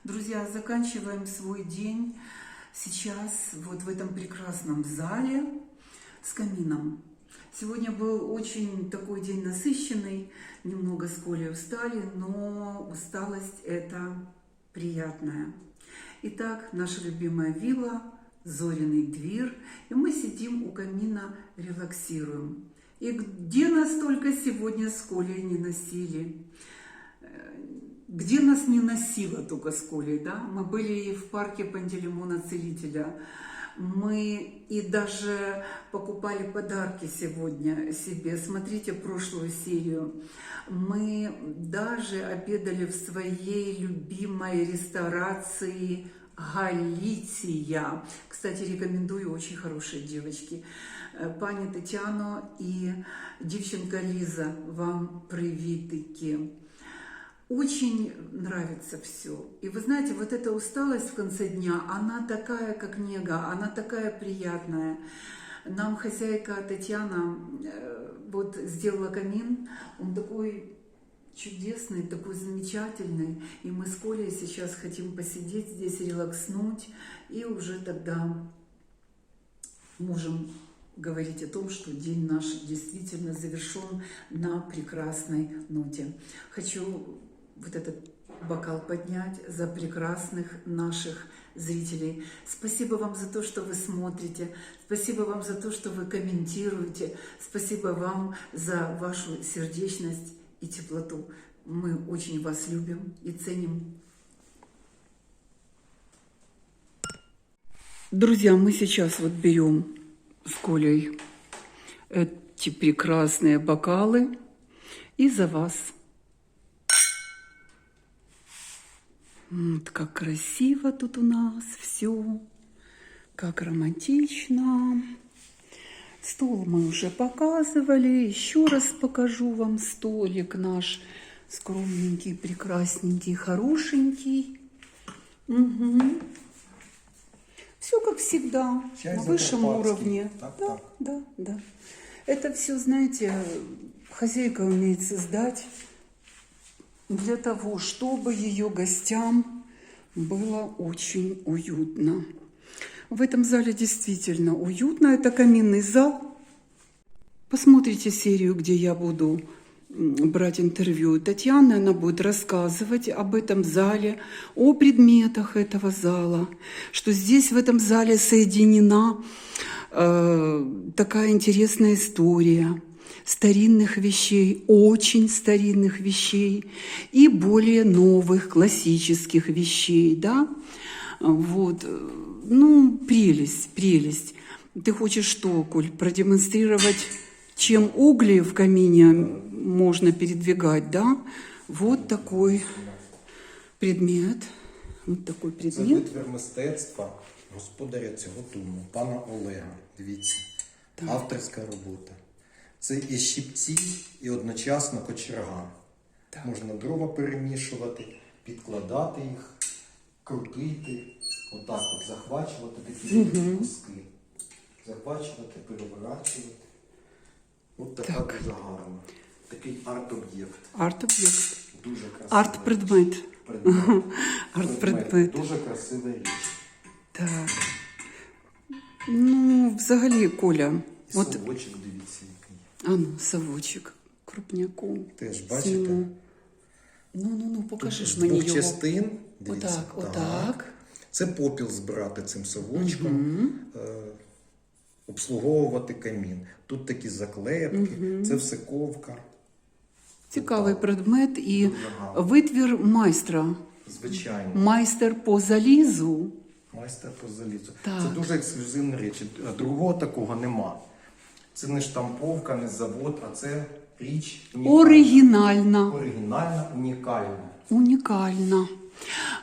Друзья, заканчиваем свой день сейчас вот в этом прекрасном зале с камином. Сегодня был очень такой день насыщенный, немного с Колей устали, но усталость это приятная. Итак, наша любимая вилла, Зориный двір, и мы сидим у камина, релаксируем. И где нас только сегодня с Колей не носили. Где нас не носило только с Колей, да? Мы были и в парке Пантелеймона Целителя. Мы и даже покупали подарки сегодня себе. Смотрите прошлую серию. Мы даже обедали в своей любимой ресторации Галиция. Кстати, рекомендую, очень хорошие девочки. Пані Тетяно и дівчинка Лиза, вам привітики. Очень нравится все. И вы знаете, вот эта усталость в конце дня, она такая, как нега, она такая приятная. Нам хозяйка Татьяна вот сделала камин, он такой чудесный, такой замечательный. И мы с Колей сейчас хотим посидеть здесь, релакснуть, и уже тогда можем говорить о том, что день наш действительно завершен на прекрасной ноте. Хочу вот этот бокал поднять за прекрасных наших зрителей. Спасибо вам за то, что вы смотрите. Спасибо вам за то, что вы комментируете. Спасибо вам за вашу сердечность и теплоту. Мы очень вас любим и ценим. Друзья, мы сейчас вот берем с Колей эти прекрасные бокалы и за вас. Вот как красиво тут у нас все, как романтично. Стол мы уже показывали, еще раз покажу вам столик наш скромненький, прекрасненький, хорошенький. Угу. Все как всегда, на высшем уровне. Да. Это все, знаете, хозяйка умеет создать для того, чтобы ее гостям было очень уютно. В этом зале действительно уютно. Это каминный зал. Посмотрите серию, где я буду брать интервью Татьяны. Она будет рассказывать об этом зале, о предметах этого зала, что здесь в этом зале соединена такая интересная история старинных вещей, очень старинных вещей и более новых классических вещей, да, вот, ну, прелесть. Ты хочешь что, Коль, продемонстрировать, чем угли в камине можно передвигать, да? Вот такой предмет. Вот такой предмет. Це витвір мистецтва господаря цього дому, пана Олега. Дивіться, так. Авторська робота. Це і щипці, і одночасно кочерга. Так. Можна дрова перемішувати, підкладати їх, крутити, отак от захвачувати такі куски. Захвачувати, переворачувати. От така дуже гарна. Такий арт-об'єкт. Арт-об'єкт. Дуже красивий. Арт-предмет. Арт-предмет. Дуже красива річ. Так. Ну, взагалі, Коля. І от... совочок, дивіться, який. А ну, совочок. Крупняку. Теж, бачите? Ну, покажи ж з мені двох його. частин. Дивіться. Отак. Це попіл збирати цим совочком. Обслуговувати камін. Тут такі заклепки, це все ковка. Цікавий предмет і витвір майстра. Звичайно. Майстер по залізу. Майстер по залізу. Так. Це дуже ексклюзивна річ. Другого такого нема. Це не штамповка, не завод, а це річ унікальна. Оригінальна. Оригінальна, унікальна. Уникально.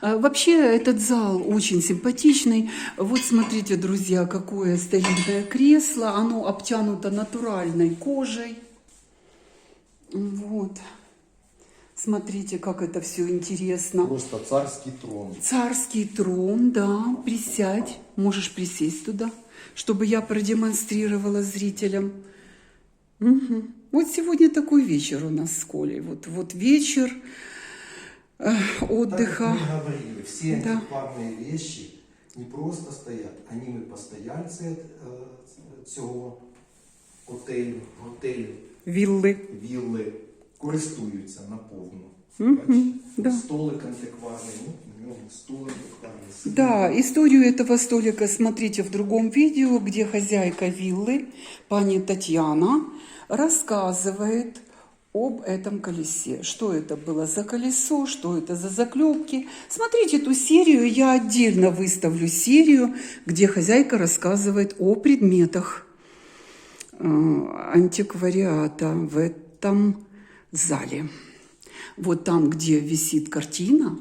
Вообще этот зал очень симпатичный. Вот смотрите, друзья, какое старинное кресло. Оно обтянуто натуральной кожей. Вот. Смотрите, как это все интересно. Просто царский трон. Царский трон, да. Присядь. Можешь присесть туда, чтобы я продемонстрировала зрителям. Угу. Вот сегодня такой вечер у нас с Колей. Вот вечер. Так отдыха. как мы говорили, все Да. антикварные вещи не просто стоять, а ними постояльці цього готелю, Виллы. вілли користуються наповну. Мгм, да. Столик антикварний, стол антикварний. Да, историю этого столика смотрите в другом видео, где хозяйка виллы, пани Татьяна, рассказывает об этом колесе. Что это было за колесо, что это за заклепки. Смотрите эту серию, я отдельно выставлю серию, где хозяйка рассказывает о предметах антиквариата в этом зале. Вот там, где висит картина,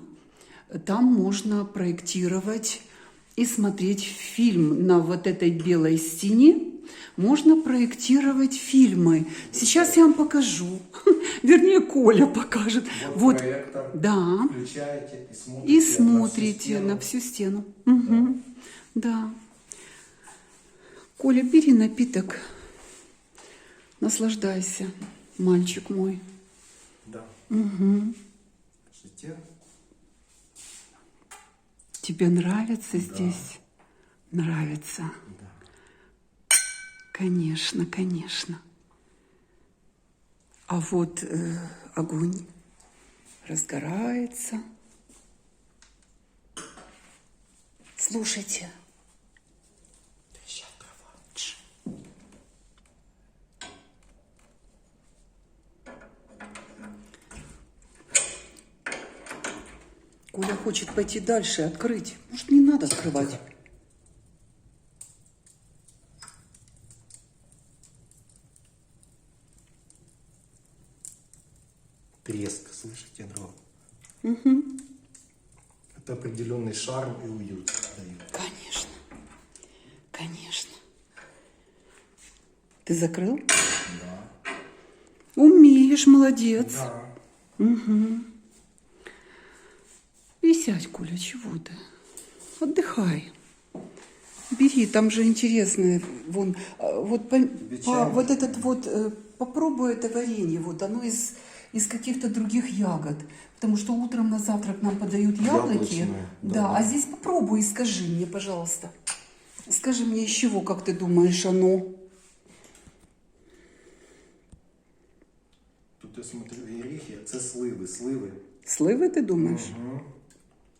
там можно проектировать и смотреть фильм на вот этой белой стене. Можно проектировать фильмы. Сейчас я вам покажу. Вернее, Коля покажет. Вот, Проектор да. включаете И смотрите на всю стену. Угу. Да. Коля, бери напиток. Наслаждайся, мальчик мой. Да. Угу. Життя. Тебе нравится здесь? Нравится. Да. Конечно, конечно. А вот огонь разгорается. Слушайте. Тш. Коля хочет пойти дальше, открыть. Может, не надо открывать? Треск, слышите, дров? Угу. Это определенный шарм и уют дает. Конечно. Конечно. Ты закрыл? Да. Умеешь, молодец. Да. Угу. И сядь, Коля, чего ты? Отдыхай. Бери, там же интересное. Вон, вот, вот этот вот, попробуй это варенье. Вот оно из каких-то других ягод. Потому что утром на завтрак нам подают яблоки. Яблочное, Да, а здесь попробуй и скажи мне, пожалуйста. Скажи мне, из чего, как ты думаешь, оно? Тут я смотрю горіхи, а це сливи. Сливи, ты думаешь? Угу.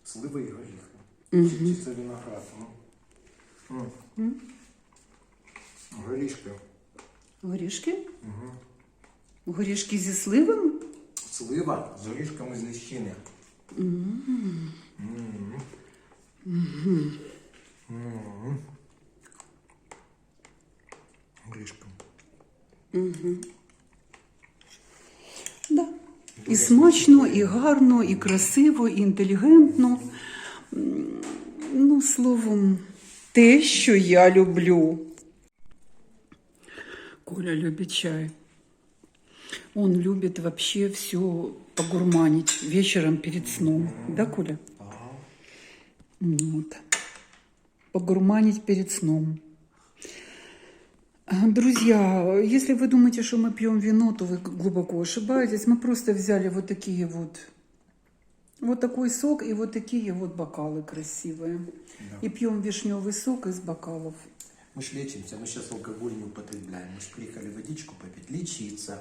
Сливи і горіхи. Чи це виноград? Ну. Горішки. Горішки? Угу. Горішки зі сливами? Слива з горішками з ліщини. Горішками. Да. І смачно, і гарно, і красиво, і інтелігентно. Ну, словом, те, що я люблю. Коля любит чай. Он любит вообще все погурманить вечером перед сном. Да, Коля? Вот. Погурманить перед сном. Друзья, если вы думаете, что мы пьем вино, то вы глубоко ошибаетесь. Мы просто взяли вот такие вот такой сок и вот такие вот бокалы красивые. Да. И пьем вишневый сок из бокалов. Мы ж лечимся, мы сейчас алкоголь не употребляем. Мы ж приехали водичку попить, лечиться.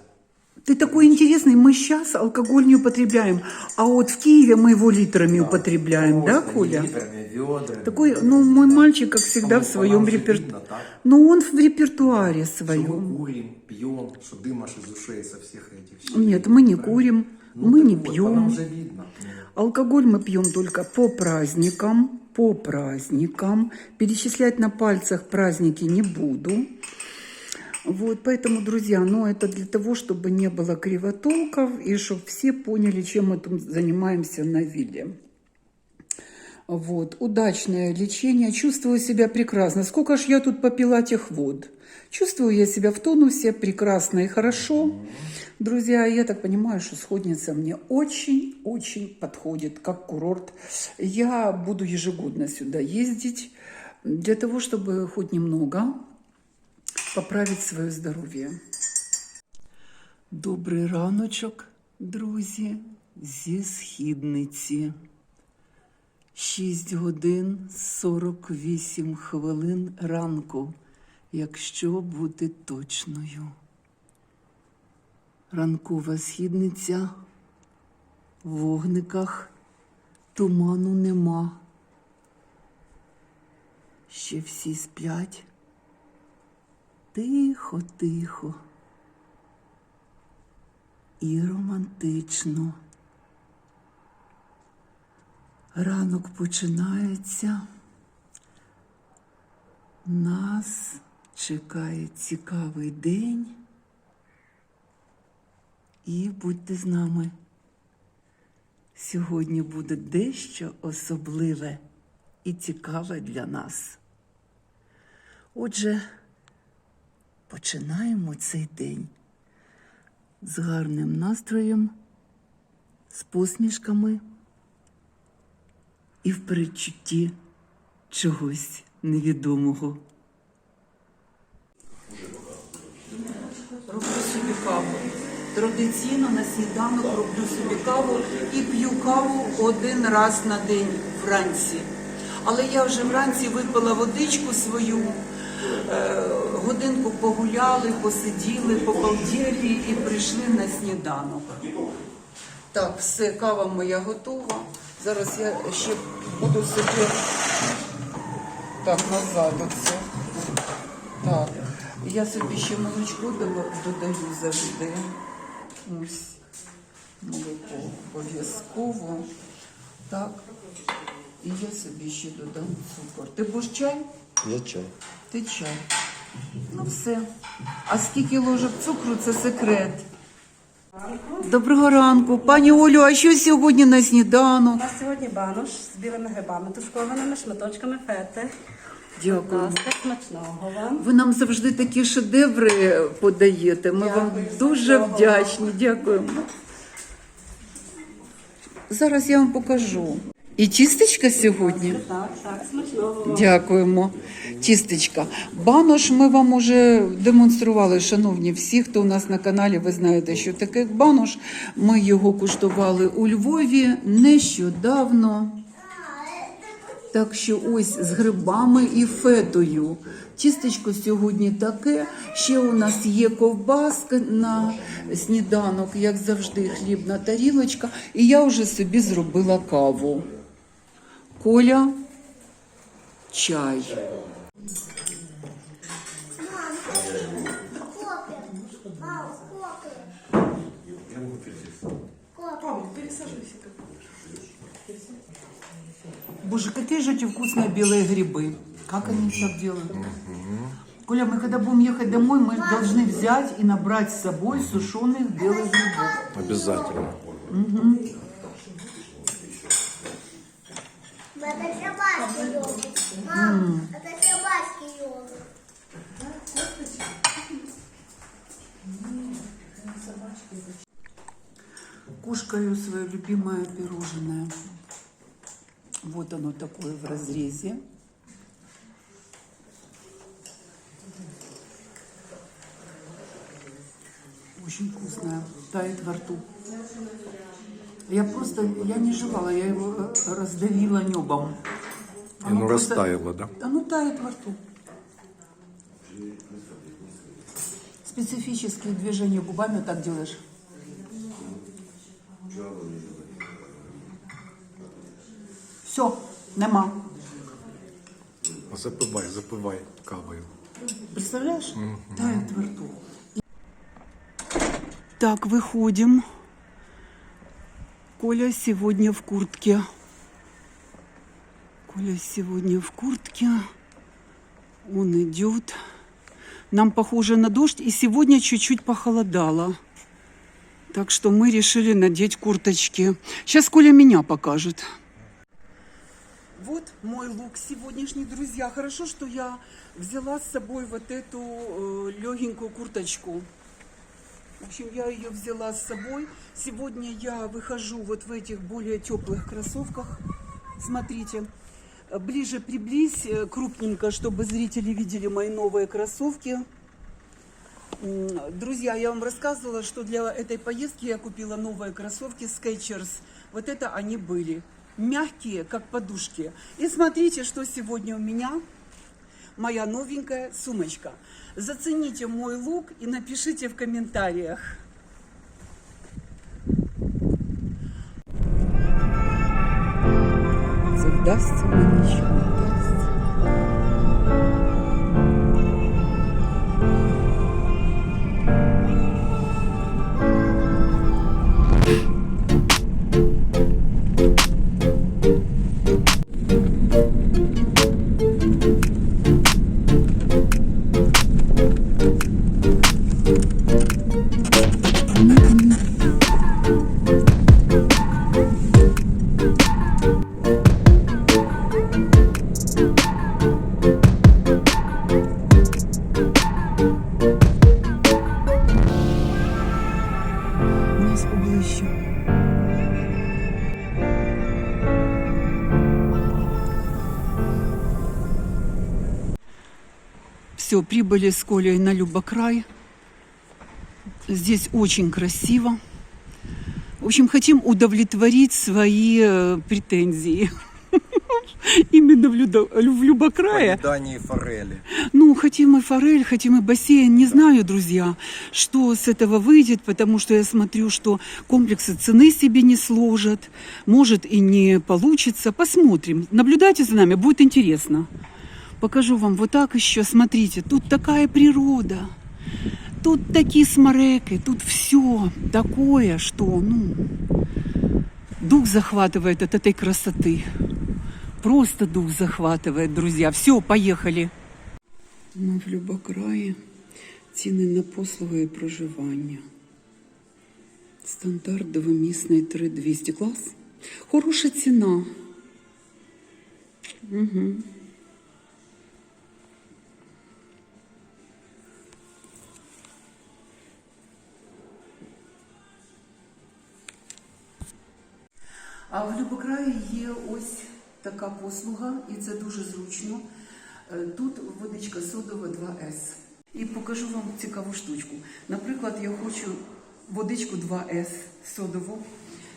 Ты такой интересный, мы сейчас алкоголь не употребляем, а вот в Киеве мы его литрами употребляем, да, Коля? Литрами, ведрами. Такой, ну, мой мальчик, как всегда, в своем репертуаре. репертуаре. Но он в репертуаре Что мы своем. курим, пьем, что дым аж из ушей со всех этих. Нет, мы не курим, Ну, мы так не вот, по пьем. нам же видно. Алкоголь мы пьем только по праздникам, по праздникам. Перечислять на пальцах праздники не буду. Вот, поэтому, друзья, ну это для того, чтобы не было кривотолков и чтобы все поняли, чем мы тут занимаемся на вилле. Вот, удачное лечение, чувствую себя прекрасно. Сколько ж я тут попила тех вод. Чувствую я себя в тонусе прекрасно и хорошо. Друзья, я так понимаю, что Сходница мне очень-очень подходит как курорт. Я буду ежегодно сюда ездить для того, чтобы хоть немного поправить свое здоровье. Добрий раночок, друзі. зі східниці. 6 годин 48 хвилин ранку, якщо бути точною. Ранкова східниця, в вогниках туману нема. Ще всі сплять. Тихо, тихо і романтично. Ранок починається. Нас чекає цікавий день. І будьте з нами. Сьогодні буде дещо особливе і цікаве для нас. Отже, починаємо цей день з гарним настроєм, з посмішками і в передчутті чогось невідомого. Роблю собі каву. Традиційно на сніданок роблю собі каву і п'ю каву 1 раз на день вранці. Але я вже вранці випила водичку свою, годинку погуляли, посиділи, побалділи і прийшли на сніданок. Так, все, кава моя готова. Зараз я ще буду собі... Так, назад оце. Так, я собі ще молочко додаю завжди. Ось, молоко обов'язково. Так, і я собі ще додам цукор. Ти будеш чай? Я чай. Ти чай. Ну все. А скільки ложок цукру – це секрет. Доброго ранку. Пані Олю, а що сьогодні на сніданок? У нас сьогодні банош з білими грибами, тушкованими шматочками фети. Дякую. Будь ласка, смачного вам. Ви нам завжди такі шедеври подаєте. Ми вам дуже вдячні. Дякуємо. Зараз я вам покажу. І тістечка сьогодні? Так, смачного вам. Дякуємо. Тістечка. Банош ми вам уже демонстрували, шановні, всі, хто у нас на каналі, ви знаєте, що таке банош. Ми його куштували у Львові нещодавно. Так що ось з грибами і фетою. Тістечко сьогодні таке. Ще у нас є ковбаска на сніданок, як завжди, хлібна тарілочка. І я вже собі зробила каву. Коля, чай. Боже, какие же эти вкусные белые грибы. Как они так делают? Коля, мы когда будем ехать домой, мы должны взять и набрать с собой сушеных белых грибов. Обязательно. Это собачий йогурт. Мам, это собачий йогурт. Кушаю свое любимое пирожное. Вот оно такое в разрезе. Очень вкусное, тает во рту. Я не жевала, я его раздавила небом. Оно растаяло, да? Оно тает во рту. Специфические движения губами вот так делаешь. Все, нема. Запивай кавою. Представляешь? Тает во рту. Так, выходим. Коля сегодня в куртке. Коля сегодня в куртке. Он идет. Нам похоже на дождь. И сегодня чуть-чуть похолодало. Так что мы решили надеть курточки. Сейчас Коля меня покажет. Вот мой лук сегодняшний, друзья. Хорошо, что я взяла с собой вот эту легенькую курточку. В общем, я ее взяла с собой. Сегодня я выхожу вот в этих более теплых кроссовках. Смотрите, ближе приблизь крупненько, чтобы зрители видели мои новые кроссовки. Друзья, я вам рассказывала, что для этой поездки я купила новые кроссовки Skechers. Вот это они были. Мягкие, как подушки. И смотрите, что сегодня у меня. Моя новенькая сумочка. Зацените мой лук и напишите в комментариях. Це вдасться мені чи не вдасться? У нас поближче. Все, прибыли с Колей на Любокрай. Здесь очень красиво. В общем, хотим удовлетворить свои претензии. Именно в Любокрае. Поїдання форелі. Ну, хотим и форель, хотим и бассейн. Не знаю, друзья, что с этого выйдет, потому что я смотрю, что комплексы цены себе не сложат. Может и не получится. Посмотрим. Наблюдайте за нами, будет интересно. Покажу вам вот так еще. Смотрите, тут такая природа. Тут такие смореки, тут все такое, что, дух захватывает от этой красоты. Просто дух захватывает, друзья. Все, поехали. Ми в Любокраї. Ціни на послуги і проживання. Стандарт двомісний 3200. Клас. Хороша ціна. Угу. А в Любокраї є ось така послуга, і це дуже зручно. Тут водичка содова 2С. І покажу вам цікаву штучку. Наприклад, я хочу водичку 2С содову.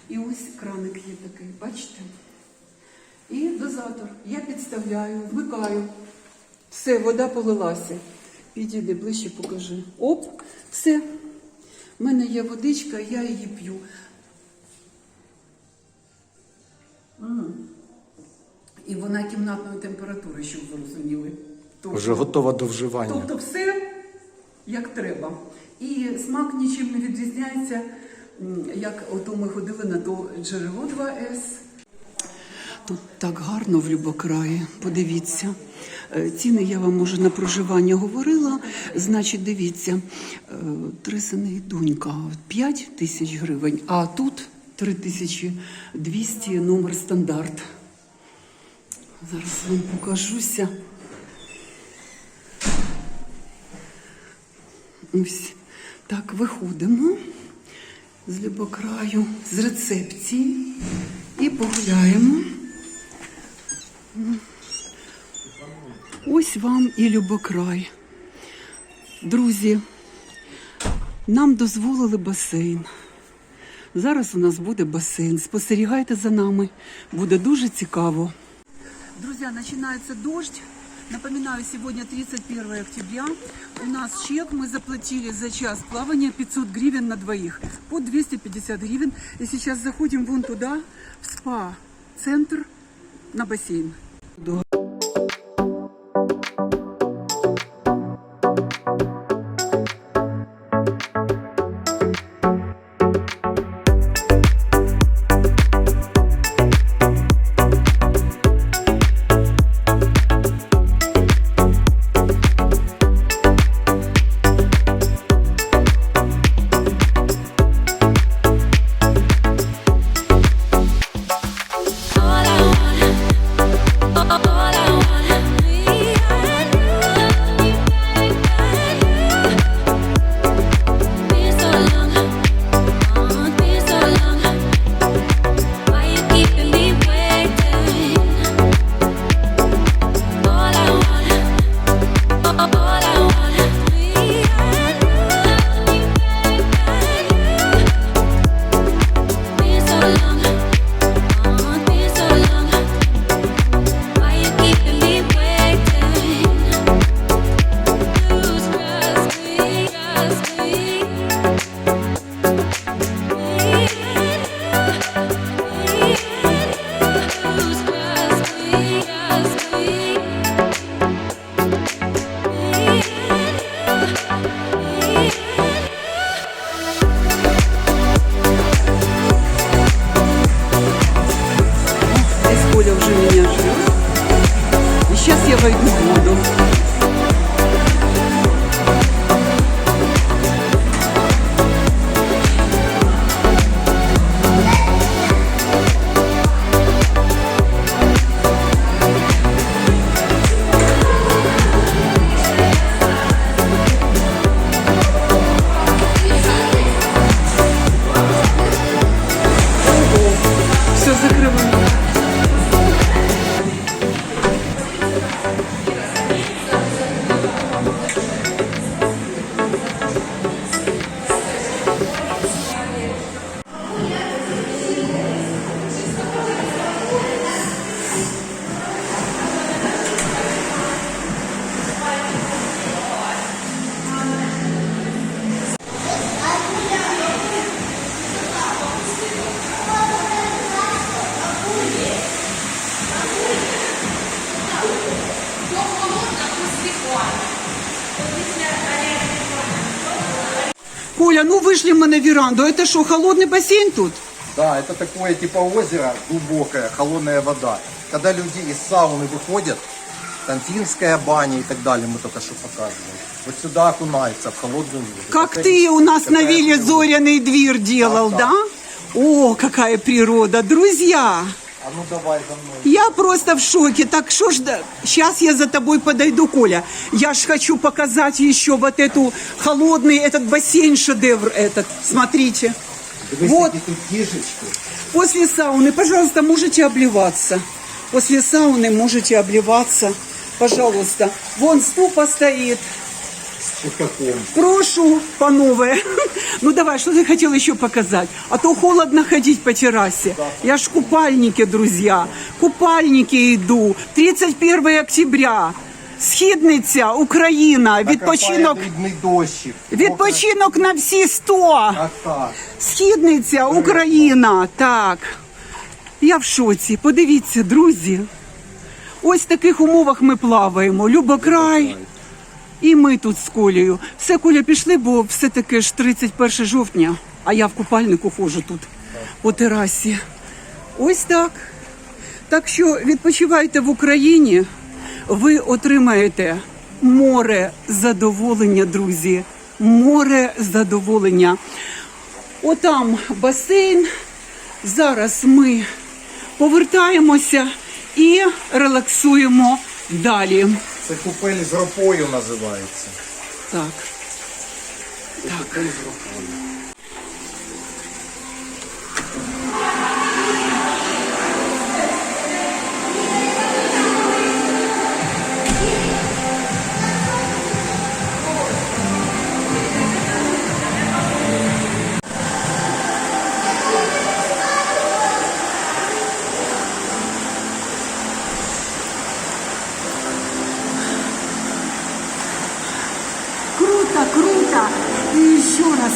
І ось краник є такий, бачите? І дозатор. Я підставляю, вмикаю. Все, вода полилася. Підійди ближче, покажи. Оп, все. У мене є водичка, я її п'ю. І вона кімнатної температури, щоб ви розуміли. Вже готова до вживання. Тобто все як треба. І смак нічим не відрізняється, як ото ми ходили на то джерело 2С. Тут так гарно в Любокраї, подивіться. Ціни я вам, може, на проживання говорила. Значить, дивіться, 3 сини і донька, 5 тисяч гривень, а тут 3200 номер стандарт. Зараз вам покажуся. Ось так виходимо з Любокраю, з рецепції і погуляємо. Ось вам і Любокрай. Друзі, нам дозволили басейн. Зараз у нас буде басейн. Спостерігайте за нами. Буде дуже цікаво. Друзья, начинается дождь. Напоминаю, сегодня 31 октября. У нас чек, мы заплатили за час плавания 500 гривен на двоих. По 250 гривен. И сейчас заходим вон туда, в спа-центр, на бассейн. All I want войду в воду. Все закрываю. Коля, ну вышли мы на веранду. Это что, холодный бассейн тут? Да, это такое типа озеро, глубокая, холодная вода. Когда люди из сауны выходят, там финская баня и так далее, мы только что показывали. Вот сюда окунаются в холодную воду. Как Это ты у нас на такая вилле природа. Зоряный двір делал, Да, да? О, какая природа. Друзья, А ну давай за мной. я просто в шоке. Так что ж, сейчас я за тобой подойду, Коля. Я ж хочу показать еще вот эту холодный, этот бассейн, шедевр этот. Смотрите. Вот. Тут кишечки. После сауны, пожалуйста, можете обливаться. После сауны можете обливаться. Пожалуйста. Вон ступа стоит. С черпаком. Прошу, панове. Ну давай, что ты хотел еще показать? А то холодно ходить по террасе. Я ж в купальнике, друзья. Купальники иду. 31 октября. Східниця, Україна. Відпочинок. Дрібний дощик. Відпочинок на всі 100. А так. Східниця, Україна. Так. Я в шоці. Подивіться, друзі. Ось в таких умовах ми плаваємо. Любокрай. І ми тут з Колею. Все, Коля, пішли, бо все-таки ж 31 жовтня, а я в купальнику ходжу тут по терасі. Ось так. Так що відпочивайте в Україні, ви отримаєте море задоволення, друзі. Море задоволення. Отам басейн. Зараз ми повертаємося і релаксуємо далі. Це купель з ропою називається. Так. Купель з ропою. Круто, круто. И еще раз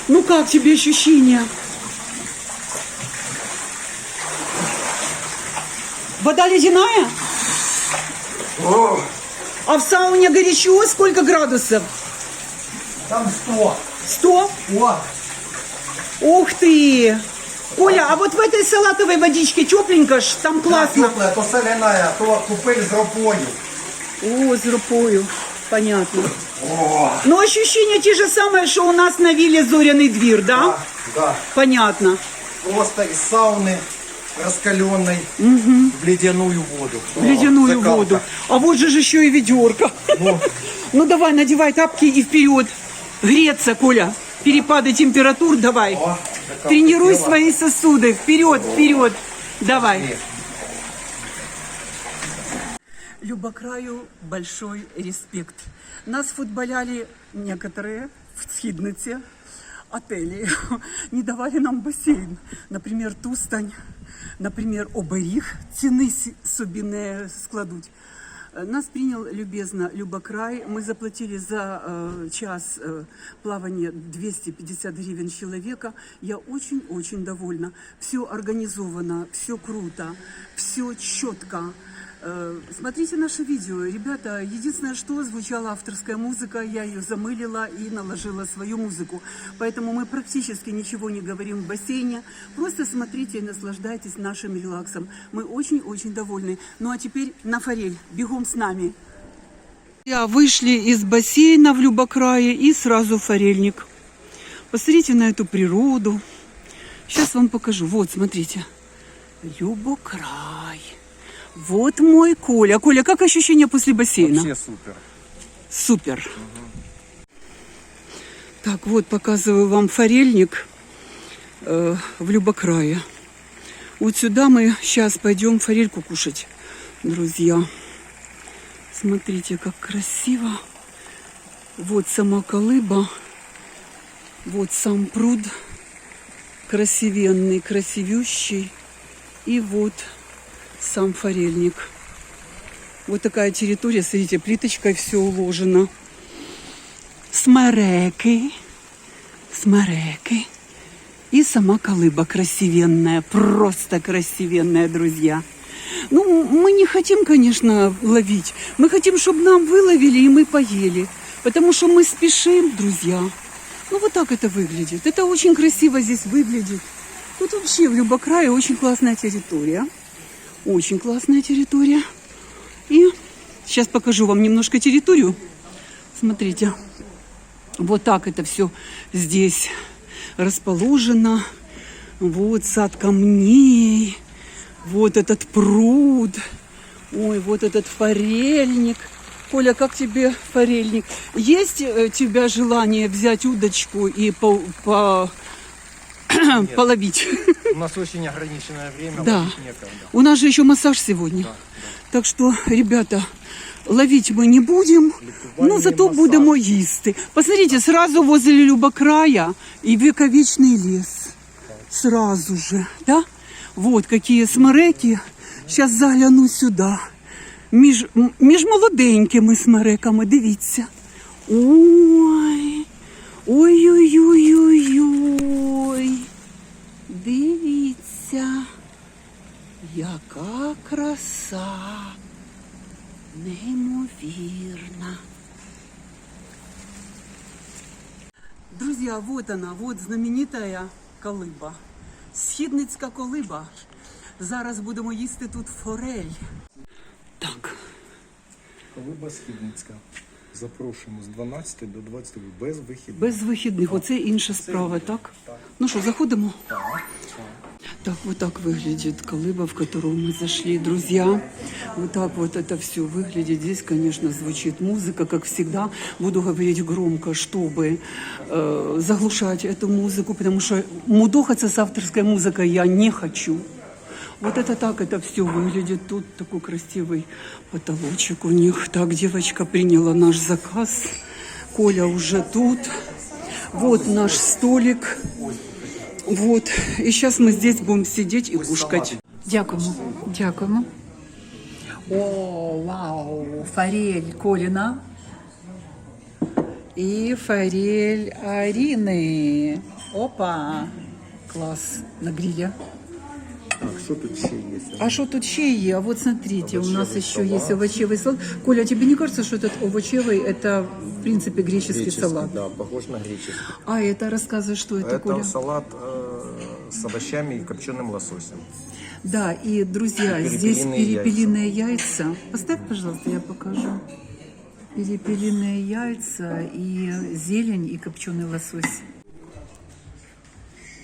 Ну как тебе ощущения? Вода ледяная? А в сауне горячо? Сколько градусов? Там 100. 100? О, Ух ты! Коля, а вот в этой салатовой водичке тепленько ж, там классно. теплая, то соляная, то купель з ропою. О, с рукою. Понятно. Но ощущения те же самые, что у нас на вилле Зоряный двір, да? Да. Понятно. Просто из сауны раскаленной в ледяную воду. В ледяную Закалка. воду. А вот же еще и ведерко. Ну давай, надевай тапки и вперед. Греться, Коля. Перепады температур давай. О, закалка Тренируй тела. свои сосуды. Вперед, вперед. Давай. Любокраю большой респект. Нас футболяли некоторые в Східниці, отели. Не давали нам бассейн. Например, Тустань, например, Оберіг. Ціни собі не складуть. Нас принял любезно Любокрай. Мы заплатили за час плавания 250 гривен с человека. Я очень-очень довольна. Все организовано, все круто, все четко. Смотрите наше видео. Ребята, единственное, что звучала авторская музыка, я ее замылила и наложила свою музыку. Поэтому мы практически ничего не говорим в бассейне. Просто смотрите и наслаждайтесь нашим релаксом. Мы очень-очень довольны. Ну а теперь на форель. Бегом с нами. Вышли из бассейна в Любокрае и сразу форельник. Посмотрите на эту природу. Сейчас вам покажу. Вот, смотрите. Любокрай. Вот мой Коля. Коля, как ощущения после бассейна? Вообще супер. Супер. Так, вот показываю вам форельник в Любокрае. Вот сюда мы сейчас пойдем форельку кушать, друзья. Смотрите, как красиво. Вот сама колыба. Вот сам пруд. Красивенный, красивющий. И вот сам форельник. Вот такая территория, смотрите, плиточкой все уложено. Смереки. Смереки. И сама колыба красивенная, просто красивенная, друзья. Ну, мы не хотим, конечно, ловить. Мы хотим, чтобы нам выловили и мы поели. Потому что мы спешим, друзья. Ну, вот так это выглядит. Это очень красиво здесь выглядит. Тут вообще в Любокрае очень классная территория. Очень классная территория. И сейчас покажу вам немножко территорию. Смотрите. Вот так это все здесь расположено. Вот сад камней. Вот этот пруд. Ой, вот этот форельник. Коля, как тебе форельник? Есть у тебя желание взять удочку и половить? У нас очень ограниченное время, Да. ловить некогда. У нас же еще массаж сегодня. Так что, ребята, ловить мы не будем, но зато массаж. будем їсти. Посмотрите, сразу возле Любокрая и вековечный лес. Сразу же, да? Вот какие смереки. Сейчас загляну сюда. Між молоденькими смереками, дивіться. Ой, ой-ой-ой-ой-ой. Дивіться, яка краса. Неймовірна. Друзья, вот она, вот знаменитая колиба. Східницька колиба. Зараз будемо їсти тут форель. Так. Колиба Східницька. Запрошуємо з 12 до 20 без вихідних. Без вихідних. Оце інша справа, так? Ну що, заходимо? Так, вот так выглядит колыба, в которую мы зашли, друзья. Вот так вот это все выглядит. Здесь, конечно, звучит музыка, как всегда. Буду говорить громко, чтобы заглушать эту музыку, потому что мудохаться с авторской музыкой я не хочу. Вот это так это все выглядит. Тут такой красивый потолочек у них. Так, девочка приняла наш заказ. Коля уже тут. Вот наш столик. Вот. И сейчас мы здесь будем сидеть и кушать. Дякуємо. Дякуємо. О, вау! Форель Коліна. И форель Арины. Опа! Класс на гриле. Так, що тут ще є? А что тут ще є? А вот смотрите, у нас Овощевый еще салат. есть овощевый салат. Коля, а тебе не кажется, что этот овощевый это в принципе греческий салат? Да, похож на греческий. А это рассказывай, что это, Коля? Это салат с овощами и копченым лососем. Да, и, друзья, Перепелиные здесь перепелиные яйца. Поставь, пожалуйста, я покажу. Перепелиные яйца и зелень, и копченый лосось.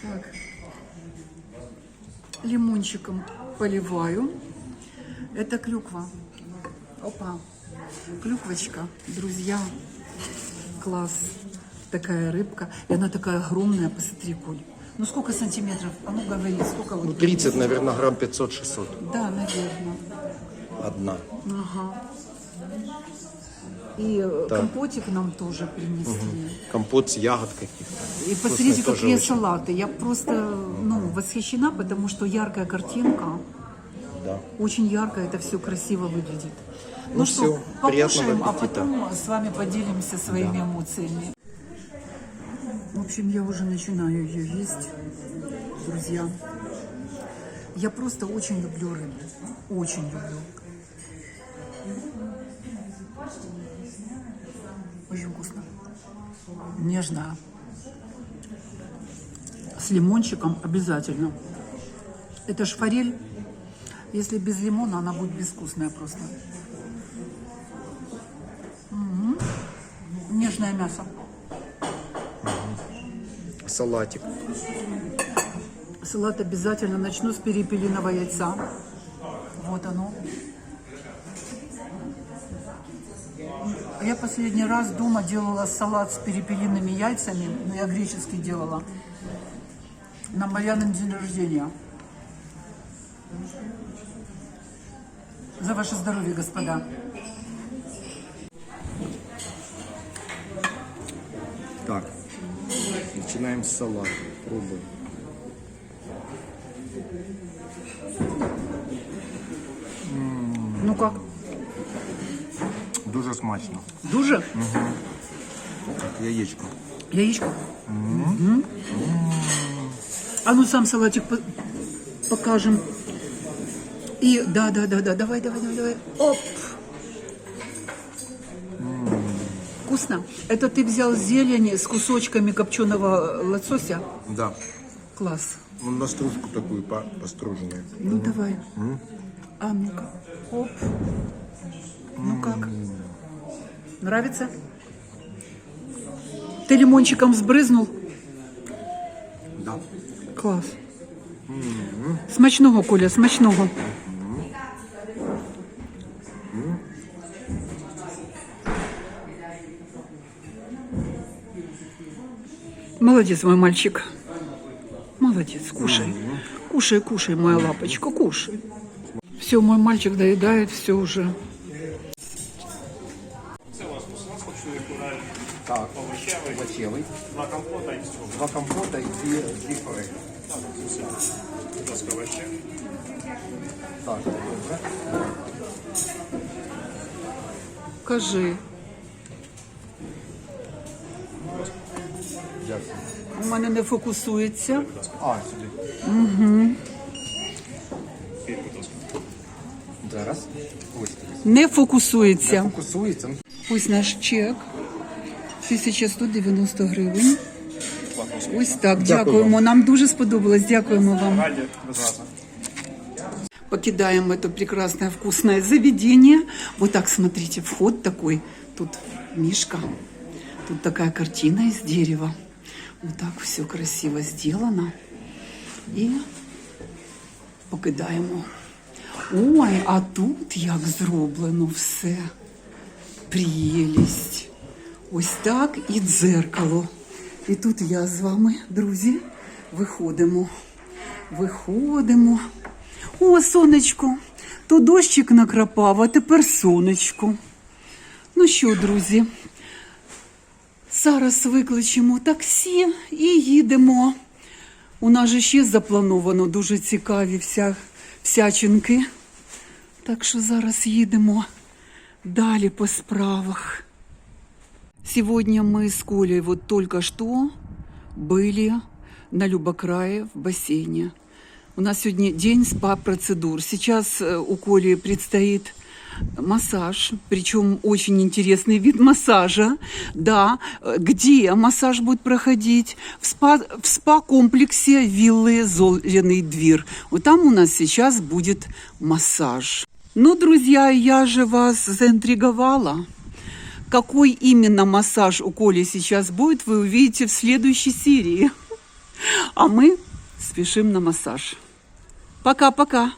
Так. Лимончиком поливаю. Это клюква. Опа. Клюквочка, друзья. Класс. Такая рыбка. И она такая огромная, посмотри, Коль. Ну сколько сантиметров? А ну говори, сколько вот? 30, наверное, грамм 500-600. Да, наверное. Одна. Ага. И Так. компотик нам тоже принесли. Компот с ягод каких-то. И посмотрите, Вкусный тоже какие очень. салаты. Я просто восхищена, потому что яркая картинка. Да. Очень ярко это все красиво выглядит. Ну что, всё, приятного покушаем, а аппетита. потом с вами поделимся своими эмоциями. В общем, я уже начинаю ее есть, друзья. Я просто очень люблю рыбу. Очень люблю. Очень вкусно. Нежная. С лимончиком обязательно. Это ж форель. Если без лимона, она будет безвкусная просто. Мгм. Нежное мясо. Салатик. Салат обязательно. Начну с перепелиного яйца. Вот оно. Я последний раз дома делала салат с перепелиными яйцами, но я греческий делала. На Марьянин день рождения. За ваше здоровье, господа. Так, начинаем с салата. Пробуем. Ну как? Дуже смачно. Дуже? Яєчко. Яичко? Мгм. А ну сам салатик покажем. И да, давай. Оп. Вкусно. Это ты взял зелень с кусочками копченого лосося? Да. Класс. Ну, на стружку такую поструженную. Ну давай. А ну-ка. Оп. Ну как? Нравится? Ты лимончиком сбрызнул? Да. Клас. Смачного, Коля, смачного. Молодец, мой мальчик. Молодец, кушай. Кушай, моя лапочка, кушай. Все, мой мальчик доедает, все уже. Це у вас смачний кураль, Так, овочевий, овочевий. 2 компота і цього. 2 компота і 2 форелі. Так, все. Будь ласка, овочі. Так, добре. Кажи. Дякую. У мене не фокусується. А, сюди. І, будь ласка. Зараз. Ось. Не фокусується. Фокусується. Ось наш чек. 1190 гривень. Ось так, дякуємо. Нам дуже сподобалось. Дякуємо вам. Раді, без вас. Покидаем это прекрасное вкусное заведение. Вот так, смотрите, вход такой. Тут мишка. Тут такая картина из дерева. Вот так все красиво сделано. І покидаємо. Ой, а тут як зроблено все. Прелість. Ось так і дзеркало. І тут я з вами, друзі, виходимо. Виходимо. О, сонечко, то дощик накрапав, а тепер сонечко. Ну що, друзі, зараз викличемо таксі і їдемо. У нас же ще заплановано дуже цікаві всячинки. Так що зараз їдемо далі по справах. Сегодня мы с Колей вот только что были на Любокрае в бассейне. У нас сегодня день спа-процедур. Сейчас у Коли предстоит массаж, причем очень интересный вид массажа. Да, где массаж будет проходить? В спа-комплексе виллы «Зоряный двір». Вот там у нас сейчас будет массаж. Ну, друзья, я же вас заинтриговала. Какой именно массаж у Коли сейчас будет, вы увидите в следующей серии. А мы спешим на массаж. Пока-пока.